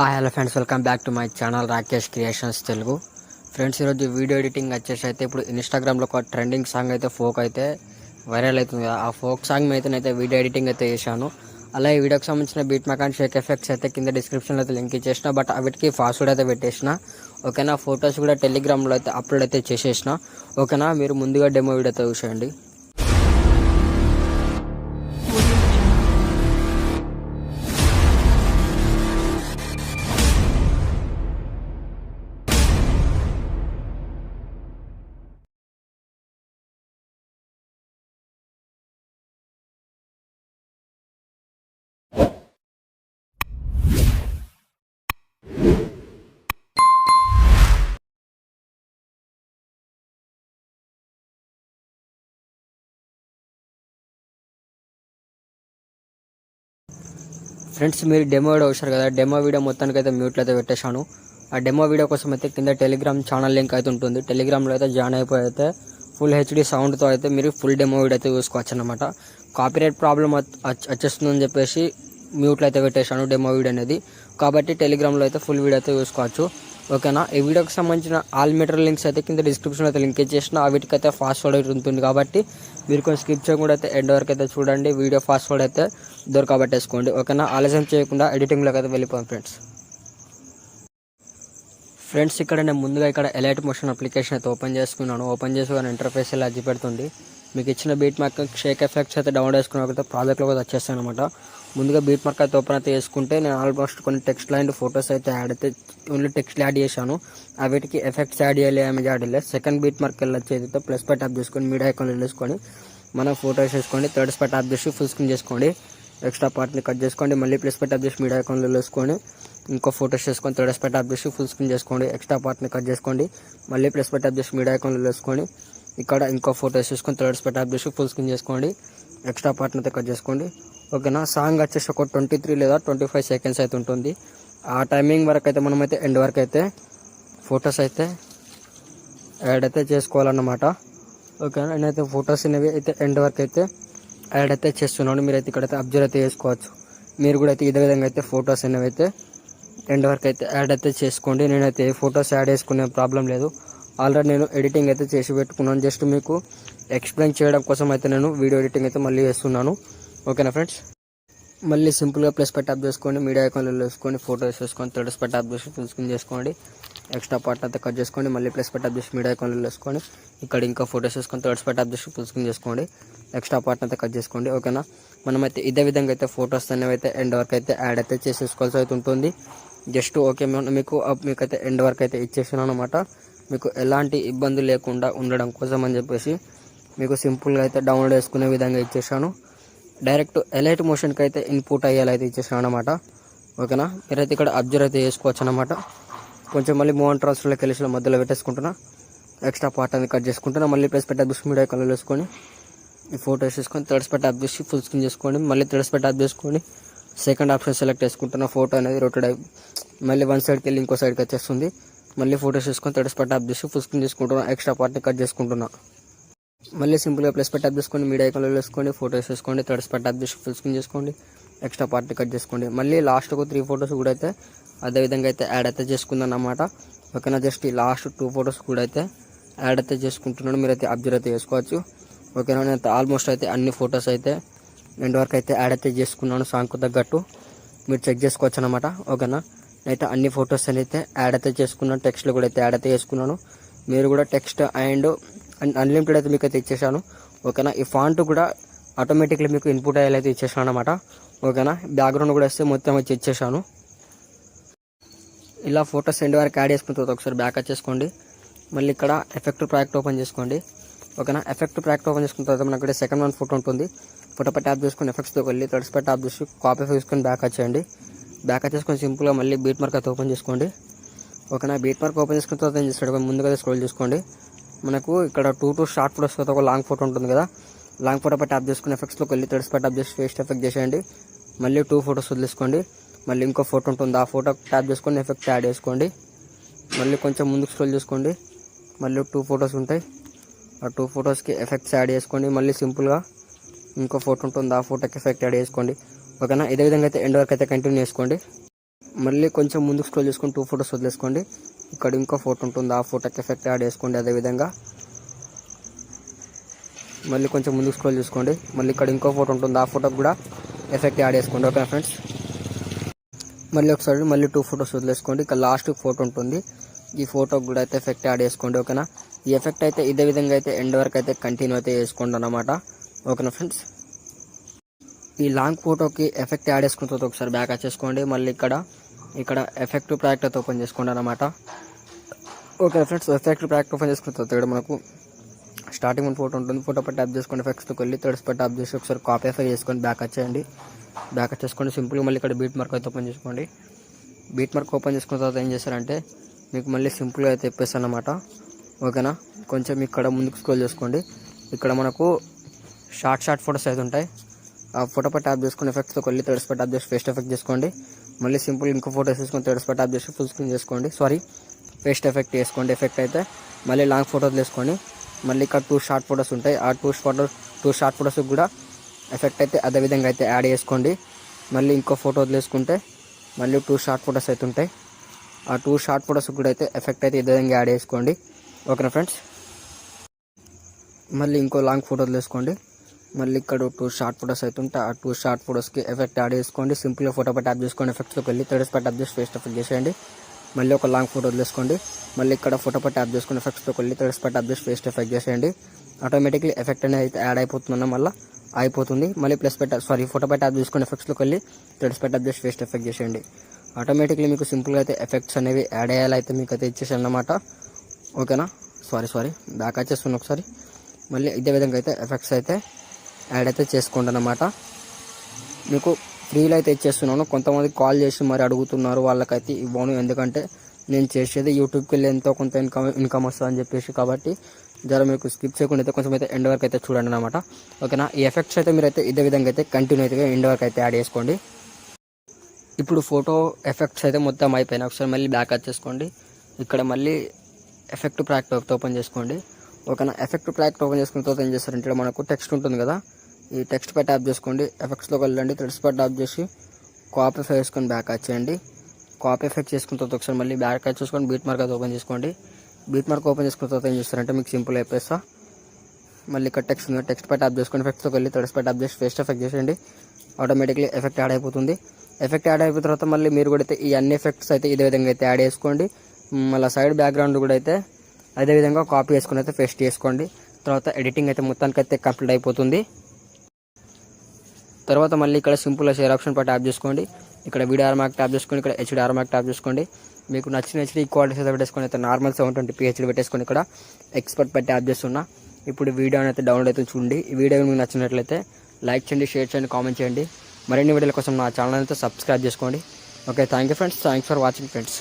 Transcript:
Hello friends, welcome back to my channel Rakesh creations Telugu. Friends, ఈరోజు video editing వచ్చేసి అయితే ఇప్పుడు ఇన్స్టాగ్రామ్లో ఒక ట్రెండింగ్ సాంగ్ అయితే ఫోక్ అయితే వైరల్ అవుతుంది కదా. ఆ ఫోక్ సాంగ్ అయితే వీడియో ఎడిటింగ్ అయితే చేశాను. అలాగే ఈ వీడియోకి సంబంధించిన beat mark and shake effects అయితే కింద డిస్క్రిప్షన్లో అయితే లింక్ ఇచ్చేసిన. బట్ వీటికి పాస్వర్డ్ అయితే పెట్టేసిన. ఓకేనా, ఫొటోస్ కూడా టెలిగ్రామ్లో అయితే అప్లోడ్ అయితే చేసేసిన. ఓకేనా, మీరు ముందుగా డెమో వీడియో అయితే చూసేయండి. ఫ్రెండ్స్, మీరు డెమో వీడియో వచ్చారు కదా, డెమో వీడియో మొత్తానికి అయితే మ్యూట్లో అయితే పెట్టేశాను. ఆ డెమో వీడియో కోసం అయితే కింద టెలిగ్రామ్ ఛానల్ లింక్ అయితే ఉంటుంది. టెలిగ్రామ్లో అయితే జాయిన్ అయిపోయి అయితే ఫుల్ హెచ్డి సౌండ్తో అయితే మీరు ఫుల్ డెమో వీడియో అయితే చూసుకోవచ్చు అనమాట. కాపీరైట్ ప్రాబ్లం వచ్చేస్తుందని చెప్పేసి మ్యూట్లో అయితే పెట్టేశాను డెమో వీడియో అనేది. కాబట్టి టెలిగ్రామ్లో అయితే ఫుల్ వీడియో అయితే చూసుకోవచ్చు. ఓకేనా, ఈ వీడియోకి సంబంధించిన ఆల్ మెటీరియల్ లింక్స్ అయితే కింద డిస్క్రిప్షన్లో అయితే లింక్ ఇచ్చేసిన. వీటికైతే పాస్వర్డ్ ఉంటుంది కాబట్టి మీరు కొంచెం స్కిప్ చేయకుండా అయితే ఎండ్ వరకు అయితే చూడండి. వీడియో పాస్వర్డ్ అయితే దొరకబట్టేసుకోండి. ఓకేనా, ఆలస్యం చేయకుండా ఎడిటింగ్లోకి అయితే వెళ్ళిపోయాం ఫ్రెండ్స్. ఇక్కడ నేను ముందుగా ఇక్కడ ఎలైట్ మోషన్ అప్లికేషన్ అయితే ఓపెన్ చేసుకున్నాను. ఓపెన్ చేసి ఇంటర్ఫేస్ ఇలా పెడుతుంది. మీకు ఇచ్చిన బీట్ మార్క్ షేక్ ఎఫెక్ట్స్ అయితే డౌన్లోడ్ చేసుకున్న ప్రాజెక్ట్లో కూడా వచ్చేస్తాను అనమాట. ముందుగా బీట్ మార్క్ అయితే ఓపెన్ అయితే చేసుకుంటే నేను ఆల్మోస్ట్ కొన్ని టెక్స్ట్ అండ్ ఫొటోస్ అయితే యాడ్ అయితే ఓన్లీ టెక్స్ట్ యాడ్ చేశాను. వీటికి ఎఫెక్ట్స్ యాడ్ చేయాలి, ఏమి యాడ్ చేయలేదు. సెకండ్ బీట్ మార్క్ వెళ్ళొచ్చి అయితే ప్లస్ పై ట్యాప్ చేసుకొని మీడియా ఐకాన్ వెళ్ళేసుకొని మనం ఫోటోస్ వేసుకోండి. థర్డ్ పై ట్యాప్ చేసి ఫుల్ స్క్రీన్ చేసుకోండి. ఎక్స్ట్రా పార్ట్ని కట్ చేసుకోండి. మళ్ళీ ప్లస్ పై ట్యాప్ చేసి మీడియా ఐకాన్ వెళ్ళేసుకొని ఇంకో ఫోటోస్ చేసుకొని థర్డ్ పై ట్యాప్ చేసి ఫుల్ స్క్రీన్ చేసుకోండి. ఎక్స్ట్రా పార్ట్ని కట్ చేసుకోండి. మళ్ళీ ప్లస్ పై ట్యాప్ చేసి మీడియా ఐకాన్ వెళ్ళేసుకొని ఇక్కడ ఇంకో ఫోటోస్ చేసుకొని థర్డ్ పై ట్యాప్ చేసి ఫుల్ స్క్రీన్ చేసుకోండి. ఎక్స్ట్రా పార్ట్ని అయితే కట్ చేసుకోండి. ఓకేనా, సాంగ్ వచ్చేసి ఒక 23 లేదా 25 సెకండ్స్ అయితే ఉంటుంది. ఆ టైమింగ్ వరకు అయితే మనమైతే ఎండ్ వరకు అయితే ఫొటోస్ అయితే యాడ్ అయితే చేసుకోవాలన్నమాట. ఓకేనా, నేనైతే ఫొటోస్ అనేవి అయితే ఎండ్ వరకు అయితే యాడ్ అయితే చేస్తున్నాను. మీరైతే ఇక్కడైతే అబ్జర్వ్ అయితే చేసుకోవచ్చు. మీరు కూడా అయితే ఇదే విధంగా అయితే ఫొటోస్ అనేవి అయితే ఎండ్ వరకు అయితే యాడ్ అయితే చేసుకోండి. నేనైతే ఫొటోస్ యాడ్ చేసుకునే ప్రాబ్లం లేదు. ఆల్రెడీ నేను ఎడిటింగ్ అయితే చేసి పెట్టుకున్నాను. జస్ట్ మీకు ఎక్స్ప్లెయిన్ చేయడం కోసం అయితే నేను వీడియో ఎడిటింగ్ అయితే మళ్ళీ చేస్తున్నాను. ఓకేనా ఫ్రెండ్స్, మళ్ళీ సింపుల్గా ప్లస్ పై ట్యాప్ చేసుకోండి. మీడియా ఐకాన్లో వేసుకొని ఫోటోస్ వేసుకొని థర్డ్ పై ట్యాప్ చేసి ఫుల్ స్క్రీన్ చేసుకోండి. ఎక్స్ట్రా పార్ట్ అయితే కట్ చేసుకోండి. మళ్ళీ ప్లస్ పై ట్యాప్ చేసి మీడియా ఐకాన్లో వేసుకొని ఇక్కడ ఇంకా ఫోటోస్ వేసుకొని థర్డ్ పై ట్యాప్ చేసి ఫుల్ స్క్రీన్ చేసుకోండి. ఎక్స్ట్రా పార్ట్ అయితే కట్ చేసుకోండి. ఓకేనా, మనమైతే ఇదే విధంగా అయితే ఫొటోస్ అనేవి అయితే ఎండ్ వరకు అయితే యాడ్ అయితే చేసేసుకోవాల్సి అయితే ఉంటుంది. జస్ట్ ఓకే, మీకైతే ఎండ్ వరకు అయితే ఇచ్చేసాను అనమాట. మీకు ఎలాంటి ఇబ్బంది లేకుండా ఉండడం కోసం అని చెప్పేసి మీకు సింపుల్గా అయితే డౌన్లోడ్ చేసుకునే విధంగా ఇచ్చేసాను. డైరెక్ట్ ఎలైట్ మోషన్కి అయితే ఇన్పుట్ అయ్యేలా అయితే ఇచ్చేసాను అనమాట. ఓకేనా, మీరైతే ఇక్కడ అబ్జర్వ్ అయితే చేసుకోవచ్చు అనమాట. కొంచెం మళ్ళీ మోహన్ ట్రాన్స్ఫర్లోకి వెళ్ళి మధ్యలో పెట్టేసుకుంటున్నా. ఎక్స్ట్రా పార్ట్ అనేది కట్ చేసుకుంటున్నా. మళ్ళీ plus pi tap media colour వేసుకొని ఈ ఫోటోస్ వేసుకొని థర్డ్స్ పై ట్యాప్ చేసి ఫుల్ స్క్రీన్ చేసుకోండి. మళ్ళీ థర్డ్స్ పై ట్యాప్ చేసుకొని సెకండ్ ఆప్షన్ సెలెక్ట్ చేసుకుంటున్నా. ఫోటో అనేది రొటేట్ మళ్ళీ వన్ సైడ్కి వెళ్ళి ఇంకో సైడ్కి వచ్చేస్తుంది. మళ్ళీ ఫోటోస్ వేసుకొని థర్డ్స్ పై ట్యాప్ చేసి ఫుల్ స్క్రీన్ చేసుకుంటున్నా. ఎక్స్ట్రా పార్ట్ని కట్ చేసుకుంటున్నా. మళ్ళీ సింపుల్గా ప్లస్ పై ట్యాప్ చేసుకోండి. మీడియా ఐకాన్లో వేసుకోండి. ఫోటోస్ వేసుకోండి. థర్డ్స్ పై ట్యాప్ చేసి ఫుల్ స్క్రీన్ చేసుకోండి. ఎక్స్ట్రా పార్ట్ని కట్ చేసుకోండి. మళ్ళీ లాస్ట్కు 3 ఫొటోస్ కూడా అయితే అదేవిధంగా అయితే యాడ్ అయితే చేసుకుందాం అన్నమాట. ఓకేనా, జస్ట్ ఈ లాస్ట్ 2 ఫొటోస్ కూడా అయితే యాడ్ అయితే చేసుకుంటున్నాను. మీరైతే అబ్జర్వ్ అయితే చేసుకోవచ్చు. ఓకేనా, నేను ఆల్మోస్ట్ అయితే అన్ని ఫొటోస్ అయితే ఎండ్ వరకు అయితే యాడ్ అయితే చేసుకున్నాను. సాంగ్కు తగ్గట్టు మీరు చెక్ చేసుకోవచ్చు అనమాట. ఓకేనా, నేనైతే అన్ని ఫొటోస్ అయితే యాడ్ అయితే చేసుకున్నాను. టెక్స్ట్లు కూడా అయితే యాడ్ అయితే చేసుకున్నాను. మీరు కూడా టెక్స్ట్ అండ్ అన్లిమిటెడ్ అయితే మీకు అయితే ఇచ్చేసాను. ఓకేనా, ఈ ఫాంట్ కూడా ఆటోమేటిక్లీ మీకు ఇన్పుట్ అయ్యేలా అయితే ఇచ్చేసాను అనమాట. ఓకేనా, బ్యాక్గ్రౌండ్ కూడా వస్తే మొత్తం వచ్చి ఇచ్చేసాను. ఇలా ఫొటోస్ ఎండ్ వరకు యాడ్ చేసుకున్న తర్వాత ఒకసారి బ్యాక్ వచ్చేసుకోండి. మళ్ళీ ఇక్కడ ఎఫెక్ట్ ప్రాజెక్ట్ ఓపెన్ చేసుకోండి. ఓకేనా, ఎఫెక్ట్ ప్రాజెక్ట్ ఓపెన్ చేసుకున్న తర్వాత మనకు ఇక్కడ సెకండ్ వన్ ఫోటో ఉంటుంది. ఫోటో పై ట్యాప్ చేసుకుని ఎఫెక్ట్స్తో వెళ్ళి థర్డ్స్ పై ట్యాప్ చేసి కాపీ తీసుకొని బ్యాక్ వచ్చేయండి. బ్యాక్ వచ్చేసుకొని సింపుల్గా మళ్ళీ బీట్ మార్క్ అయితే ఓపెన్ చేసుకోండి. ఓకేనా, బీట్ మార్క్ ఓపెన్ చేసుకున్న తర్వాత ఏం చేస్తాడు, ముందుగా స్క్రోల్ చేసుకోండి. మనకు ఇక్కడ 2 షార్ట్ ఫోటోస్ తర్వాత ఒక లాంగ్ ఫోటో ఉంటుంది కదా. లాంగ్ ఫోటో పై ట్యాప్ చేసుకుని ఎఫెక్ట్స్లోకి వెళ్ళి థర్డ్స్ పై ట్యాప్ చేసి ఫేస్ ఎఫెక్ట్ చేసేయండి. మళ్ళీ 2 ఫొటోస్ వదిలేసుకోండి. మళ్ళీ ఇంకో ఫోటో ఉంటుంది, ఆ ఫోటో ట్యాప్ చేసుకొని ఎఫెక్ట్ యాడ్ చేసుకోండి. మళ్ళీ కొంచెం ముందుకు స్క్రోల్ చేసుకోండి. మళ్ళీ 2 ఫొటోస్ ఉంటాయి, ఆ 2 ఫొటోస్కి ఎఫెక్ట్స్ యాడ్ చేసుకోండి. మళ్ళీ సింపుల్గా ఇంకో ఫోటో ఉంటుంది, ఆ ఫోటోకి ఎఫెక్ట్ యాడ్ చేసుకోండి. ఓకేనా, ఇదే విధంగా అయితే ఎండ్ వరకు అయితే కంటిన్యూ చేసుకోండి. మళ్ళీ కొంచెం ముందుకు స్క్రోల్ చేసుకొని 2 ఫొటోస్ వదిలేసుకోండి. ఇక్కడ ఇంకో ఫోటో ఉంటుంది, ఆ ఫోటోకి ఎఫెక్ట్ యాడ్ చేసుకోండి. అదేవిధంగా మళ్ళీ కొంచెం ముందుకు స్క్రోల్ చేసుకోండి. మళ్ళీ ఇక్కడ ఇంకో ఫోటో ఉంటుంది, ఆ ఫోటోకి కూడా ఎఫెక్ట్ యాడ్ చేసుకోండి. ఓకేనా ఫ్రెండ్స్, మళ్ళీ ఒకసారి మళ్ళీ 2 ఫొటోస్ వదిలేసుకోండి. ఇక్కడ లాస్ట్ ఫోటో ఉంటుంది, ఈ ఫోటోకి కూడా అయితే ఎఫెక్ట్ యాడ్ చేసుకోండి. ఓకేనా, ఈ ఎఫెక్ట్ అయితే ఇదే విధంగా అయితే ఎండ్ వరకు అయితే కంటిన్యూ అయితే చేసుకోండి అన్నమాట. ఓకేనా ఫ్రెండ్స్, ఈ లాంగ్ ఫోటోకి ఎఫెక్ట్ యాడ్ చేసుకున్న తర్వాత ఒకసారి బ్యాక్ వచ్చేసుకోండి. మళ్ళీ ఇక్కడ ఎఫెక్టివ్ ప్రాజెక్ట్ అయితే ఓపెన్ చేసుకోండి అన్నమాట. Okay friends, effective project open చేసుకున్న తర్వాత ఇక్కడ మనకు స్టార్టింగ్ ఉన్న ఫోటో ఉంటుంది, ఫోటో పై ట్యాప్ చేసుకొని ఎఫెక్ట్స్కి వెళ్ళి థర్డ్స్ పై ట్యాప్ చేసి ఒకసారి కాపీ ఎఫెక్ట్ చేసుకొని బ్యాక్ వచ్చేయండి. బ్యాక్ వచ్చేసుకోండి. సింపుల్గా మళ్ళీ ఇక్కడ బీట్ మార్క్ అయితే ఓపెన్ చేసుకోండి. బీట్ మార్క్ ఓపెన్ చేసుకున్న తర్వాత ఏం చేస్తారంటే మీకు మళ్ళీ సింపుల్గా అయితే చెప్పేస్తాను అన్నమాట. ఓకేనా, కొంచెం ఇక్కడ ముందుకు స్క్రోల్ చేసుకోండి. ఇక్కడ మనకు షార్ట్ ఫోటోస్ అయితే ఉంటాయి, ఆ ఫోటో పై ట్యాప్ చేసుకుని ఎఫెక్ట్స్కి వెళ్ళి థర్డ్స్ పై ట్యాప్ చేసి ఫేస్ట్ ఎఫెక్ట్ చేసుకోండి. మళ్ళీ సింపుల్ ఇంకో ఫోటో వేసుకొని థర్డ్స్ పై ట్యాప్ చేసి ఫుల్ స్క్రీన్ చేసుకోండి. ఫేస్ట్ ఎఫెక్ట్ చేసుకోండి. ఎఫెక్ట్ అయితే మళ్ళీ లాంగ్ ఫోటోలు వేసుకొని మళ్ళీ ఇక్కడ 2 షార్ట్ ఫోటోస్ ఉంటాయి, ఆ 2 షార్ట్ ఫోటోస్కి కూడా ఎఫెక్ట్ అయితే అదే విధంగా అయితే యాడ్ చేసుకోండి. మళ్ళీ ఇంకో ఫోటో వదిలేసుకుంటే మళ్ళీ 2 షార్ట్ ఫోటోస్ అయితే ఉంటాయి, ఆ 2 షార్ట్ ఫోటోస్కి కూడా అయితే ఎఫెక్ట్ అయితే ఇదే విధంగా యాడ్ చేసుకోండి. ఓకేనా ఫ్రెండ్స్, మళ్ళీ ఇంకో లాంగ్ ఫోటో వదిలేసుకోండి. మళ్ళీ ఇక్కడ 2 షార్ట్ ఫోటోస్ అయితే ఉంటాయి, ఆ 2 షార్ట్ ఫోటోస్కి ఎఫెక్ట్ యాడ్ చేసుకోండి. సింపుల్గా ఫోటో పై ట్యాప్ చేసుకోండి, ఎఫెక్ట్స్కి వెళ్ళి థర్డ్స్ పై ట్యాప్ చేసి ఫేస్ట్ ఎఫెక్ట్ చేసేయండి. మళ్ళీ ఒక లాంగ్ ఫోటో వదిలేసుకోండి. మళ్ళీ ఇక్కడ ఫోటో పై ట్యాప్ చేసుకుని ఎఫెక్ట్స్కి వెళ్ళి థర్డ్స్ పై ట్యాప్ చేసి ఫేస్ట్ ఎఫెక్ట్ చేసేయండి. ఆటోమేటిక్లీ ఎఫెక్ట్ అనేది అయితే యాడ్ అయిపోతుందన్న మళ్ళీ అయిపోతుంది. మళ్ళీ ఫోటో పై ట్యాప్ చేసుకుని ఎఫెక్ట్స్లోకి వెళ్ళి థర్డ్స్ పై ట్యాప్ చేసి ఫేస్ట్ ఎఫెక్ట్ చేసేయండి. ఆటోమేటిక్లీ మీకు సింపుల్గా అయితే ఎఫెక్ట్స్ అనేవి యాడ్ అయ్యాలైతే మీకు అయితే ఇచ్చేసాను అన్నమాట. ఓకేనా, బ్యాక్ వచ్చేస్తున్న ఒకసారి మళ్ళీ ఇదే విధంగా అయితే ఎఫెక్ట్స్ అయితే యాడ్ అయితే చేసుకోండి అన్నమాట. మీకు ఫ్రీలో అయితే ఇచ్చేస్తున్నాను. కొంతమంది కాల్ చేసి మరి అడుగుతున్నారు, వాళ్ళకైతే ఇవ్వను, ఎందుకంటే నేను చేసేది యూట్యూబ్కి వెళ్ళి ఎంతో కొంత ఇన్కమ్ వస్తుందని చెప్పేసి. కాబట్టి జర మీకు స్కిప్ చేయకుండా అయితే కొంచెం అయితే ఎండ్ వరకు అయితే చూడండి అన్నమాట. ఓకేనా, ఈ ఎఫెక్ట్స్ అయితే మీరైతే ఇదే విధంగా అయితే కంటిన్యూ అయితే ఎండ్ వరకు అయితే యాడ్ చేసుకోండి. ఇప్పుడు ఫోటో ఎఫెక్ట్స్ అయితే మొత్తం అయిపోయినాయి. ఒకసారి మళ్ళీ బ్యాక్ వచ్చేసుకోండి. ఇక్కడ మళ్ళీ ఎఫెక్ట్ ప్రాజెక్ట్ ఓపెన్ చేసుకోండి. ఓకేనా, ఎఫెక్ట్ ప్రాజెక్ట్ ఓపెన్ చేసుకున్న తర్వాత ఏం చేస్తారంటే మనకు టెక్స్ట్ ఉంటుంది కదా, ఈ టెక్స్ట్ పై ట్యాప్ చేసుకోండి, ఎఫెక్ట్స్లోకి వెళ్ళండి, థ్రెడ్స్ పై ట్యాప్ చేసి కాపీ ఎఫెక్ట్ వేసుకొని బ్యాక్ వచ్చేయండి. కాపీ ఎఫెక్ట్ చేసుకున్న తర్వాత ఒకసారి మళ్ళీ బ్యాక్ వచ్చేసుకొని బీట్ మార్క్ అయితే ఓపెన్ చేసుకోండి. బీట్ మార్క్ ఓపెన్ చేసుకున్న తర్వాత ఏం చేస్తారంటే మీకు సింపుల్ అయిపోయిస్తా. మళ్ళీ ఇక్కడ టెక్స్ట్ ఉంది, టెక్స్ట్ పై ట్యాప్ చేసుకొని ఎఫెక్ట్స్లోకి వెళ్ళి థ్రెడ్స్ పై ట్యాప్ చేసి ఫేస్ట్ ఎఫెక్ట్ చేసేయండి. ఆటోమేటిక్లీ ఎఫెక్ట్ యాడ్ అయిపోతుంది. ఎఫెక్ట్ యాడ్ అయిపోయిన తర్వాత మళ్ళీ మీరు కూడా అయితే ఈ అన్ని ఎఫెక్ట్స్ అయితే ఇదే విధంగా అయితే యాడ్ చేసుకోండి. మళ్ళీ సైడ్ బ్యాక్గ్రౌండ్ కూడా అయితే అదేవిధంగా కాపీ చేసుకుని అయితే పేస్ట్ చేసుకోండి. తర్వాత ఎడిటింగ్ అయితే మొత్తానికి అయితే కంప్లీట్ అయిపోతుంది. తర్వాత మళ్ళీ ఇక్కడ సింపుల్గా షేర్ ఆప్షన్ పై ట్యాప్ చేసుకోండి. ఇక్కడ వీడియో మార్క్ ట్యాప్ చేసుకోండి, ఇక్కడ హెచ్డిఆర్ మార్క్ ట్యాప్ చేసుకోండి. మీకు నచ్చిన హెచ్డి క్వాలిటీస్ అయితే పెట్టేసుకొని అయితే నార్మల్ 720p హెచ్డి పెట్టేసుకొని ఇక్కడ ఎక్స్పర్ట్ పై ట్యాప్ చేస్తున్నా. ఇప్పుడు వీడియో అయితే డౌన్లోడ్ అయితే చూడండి. ఈ వీడియో మీకు నచ్చినట్లయితే లైక్ చేయండి, షేర్ చేయండి, కామెంట్ చేయండి. మరిన్ని వీడియోల కోసం నా ఛానల్ అయితే సబ్స్క్రైబ్ చేసుకోండి. Okay, thank you friends, thanks for watching friends.